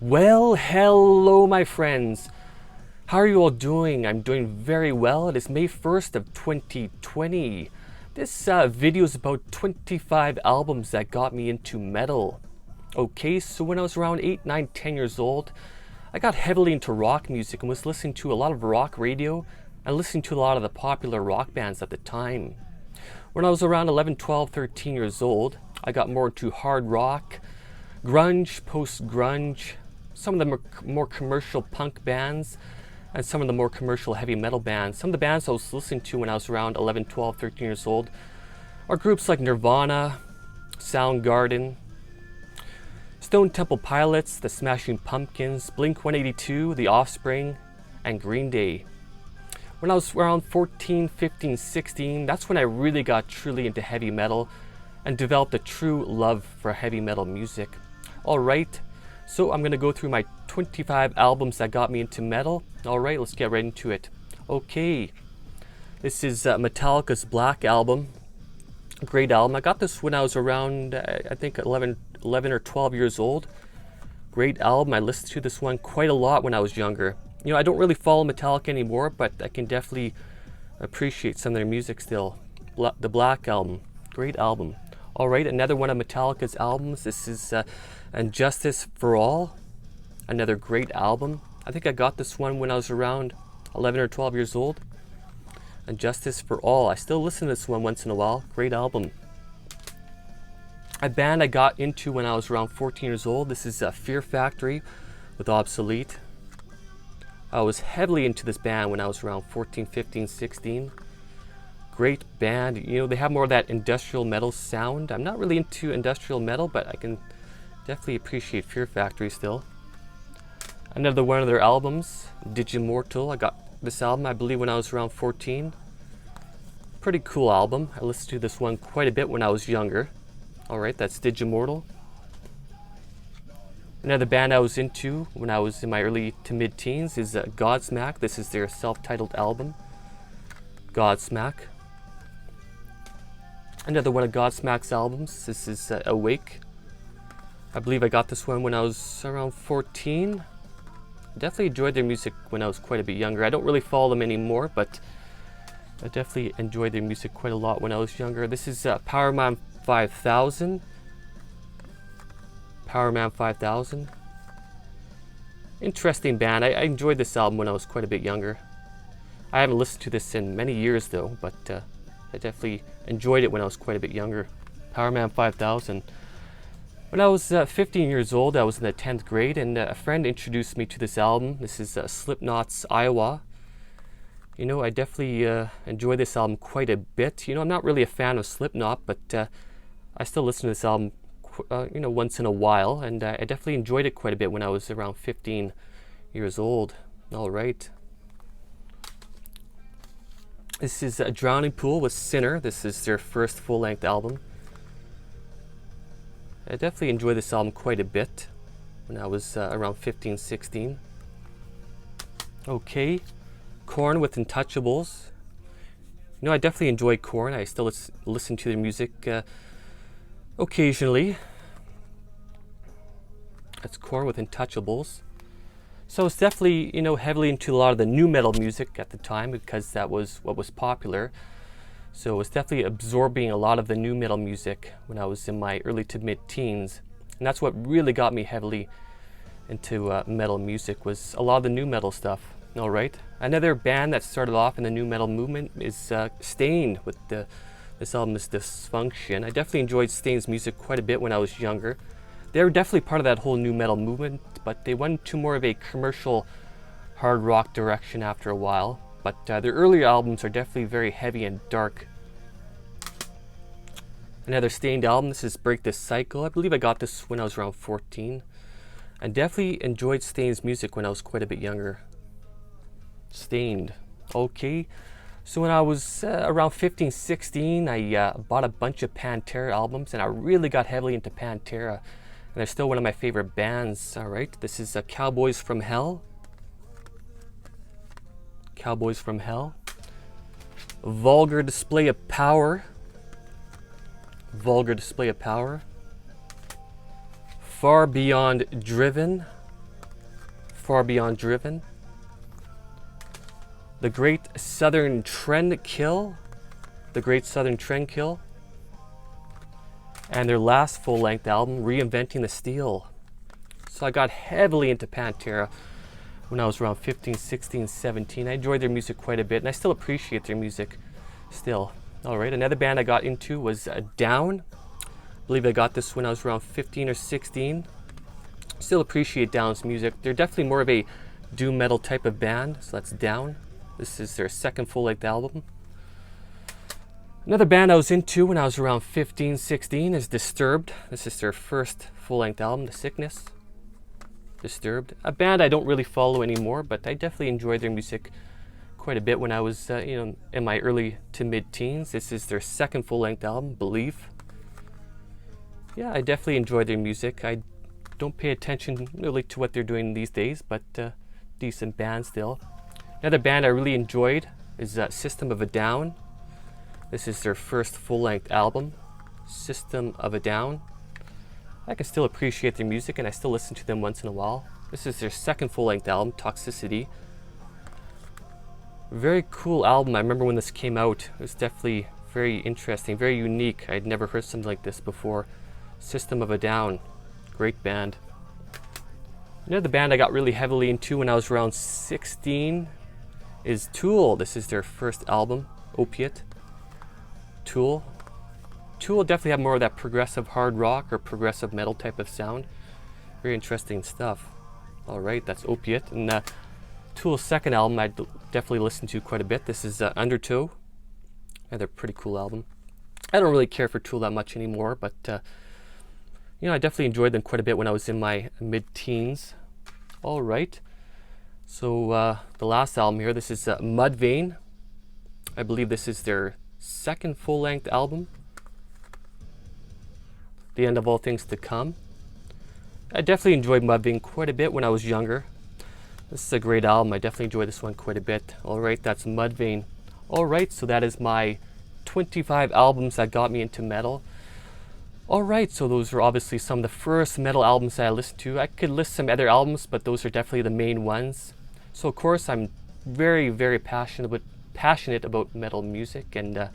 Well, hello my friends. How are you all doing? I'm doing very well. It is May 1st of 2020. This video is about 25 albums that got me into metal. Okay, so when I was around 8, 9, 10 years old, I got heavily into rock music and was listening to a lot of rock radio and listening to a lot of the popular rock bands at the time. When I was around 11, 12, 13 years old, I got more into hard rock, grunge, post-grunge, some of the more commercial punk bands, and some of the more commercial heavy metal bands. Some of the bands I was listening to when I was around 11, 12, 13 years old are groups like Nirvana, Soundgarden, Stone Temple Pilots, The Smashing Pumpkins, Blink-182, The Offspring, and Green Day. When I was around 14, 15, 16, that's when I really got truly into heavy metal and developed a true love for heavy metal music. Alright, so I'm going to go through my 25 albums that got me into metal. Alright, let's get right into it. Okay, this is Metallica's Black Album. Great album. I got this when I was around, I think 11 or 12 years old. Great album. I listened to this one quite a lot when I was younger. You know, I don't really follow Metallica anymore, but I can definitely appreciate some of their music still. The Black Album. Great album. Alright, another one of Metallica's albums. This is And Justice for All. Another great album. I think I got this one when I was around 11 or 12 years old. And Justice for All. I still listen to this one once in a while. Great album. A band I got into when I was around 14 years old. This is Fear Factory with Obsolete. I was heavily into this band when I was around 14, 15, 16. Great band. You know, they have more of that industrial metal sound. I'm not really into industrial metal, but I can definitely appreciate Fear Factory still. Another one of their albums, Digimortal. I got this album, I believe, when I was around 14. Pretty cool album. I listened to this one quite a bit when I was younger. Alright, that's Digimortal. Another band I was into when I was in my early to mid-teens is Godsmack. This is their self-titled album, Godsmack. Another one of Godsmack's albums. This is Awake. I believe I got this one when I was around 14. Definitely enjoyed their music when I was quite a bit younger. I don't really follow them anymore, but I definitely enjoyed their music quite a lot when I was younger. This is Powerman 5000. Powerman 5000. Interesting band. I enjoyed this album when I was quite a bit younger. I haven't listened to this in many years though, but I definitely enjoyed it when I was quite a bit younger. Powerman 5000. When I was 15 years old, I was in the 10th grade, and a friend introduced me to this album. This is Slipknot's Iowa. You know, I definitely enjoy this album quite a bit. You know, I'm not really a fan of Slipknot, but I still listen to this album you know, once in a while, and I definitely enjoyed it quite a bit when I was around 15 years old. Alright. This is Drowning Pool with Sinner. This is their first full-length album. I definitely enjoyed this album quite a bit when I was around 15, 16. Okay. Korn with Untouchables. You know, I definitely enjoy Korn. I still listen to their music occasionally. That's Korn with Untouchables. So it's definitely, you know, heavily into a lot of the new metal music at the time because that was what was popular. So I was definitely absorbing a lot of the new metal music when I was in my early to mid-teens. And that's what really got me heavily into metal music, was a lot of the new metal stuff. Alright. Another band that started off in the new metal movement is Staind with this album is Dysfunction. I definitely enjoyed Staind's music quite a bit when I was younger. They were definitely part of that whole new metal movement, but they went to more of a commercial hard rock direction after a while. But their earlier albums are definitely very heavy and dark. Another Staind album, this is Break This Cycle. I believe I got this when I was around 14. And definitely enjoyed Staind's music when I was quite a bit younger. Staind. Okay. So when I was around 15, 16, I bought a bunch of Pantera albums, and I really got heavily into Pantera. And they're still one of my favorite bands. Alright, this is Cowboys from Hell. Cowboys from Hell. Vulgar Display of Power. Vulgar Display of Power. Far Beyond Driven. Far Beyond Driven. The Great Southern Trend Kill. The Great Southern Trend Kill. And their last full-length album, Reinventing the Steel. So I got heavily into Pantera when I was around 15, 16, 17. I enjoyed their music quite a bit, and I still appreciate their music still. All right, another band I got into was Down. I believe I got this when I was around 15 or 16. Still appreciate Down's music. They're definitely more of a doom metal type of band, so that's Down. This is their second full-length album. Another band I was into when I was around 15, 16 is Disturbed. This is their first full-length album, The Sickness. Disturbed. A band I don't really follow anymore, but I definitely enjoyed their music quite a bit when I was in my early to mid-teens. This is their second full-length album, Belief. Yeah, I definitely enjoy their music. I don't pay attention really to what they're doing these days, but decent band still. Another band I really enjoyed is System of a Down. This is their first full-length album, System of a Down. I can still appreciate their music, and I still listen to them once in a while. This is their second full-length album, Toxicity. Very cool album. I remember when this came out. It was definitely very interesting, very unique. I'd never heard something like this before. System of a Down. Great band. Another band I got really heavily into when I was around 16 is Tool. This is their first album, Opiate. Tool definitely have more of that progressive hard rock or progressive metal type of sound. Very interesting stuff. All right, that's Opiate. And Tool's second album I definitely listened to quite a bit. This is Undertow. Another pretty cool album. I don't really care for Tool that much anymore, but I definitely enjoyed them quite a bit when I was in my mid-teens. All right. So the last album here, this is Mudvayne. I believe this is their second full-length album, The End of All Things to Come. I definitely enjoyed Mudvayne quite a bit when I was younger. This is a great album. I definitely enjoyed this one quite a bit. All right, that's Mudvayne. All right, so that is my 25 albums that got me into metal. All right, so those are obviously some of the first metal albums that I listened to. I could list some other albums, but those are definitely the main ones. So of course, I'm very, very passionate about metal music, and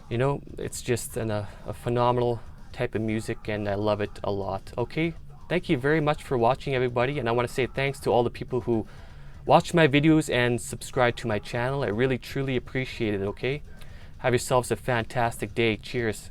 it's just a phenomenal type of music, and I love it a lot. Okay, thank you very much for watching, everybody, and I want to say thanks to all the people who watch my videos and subscribe to my channel. I really truly appreciate it. Okay, have yourselves a fantastic day. Cheers.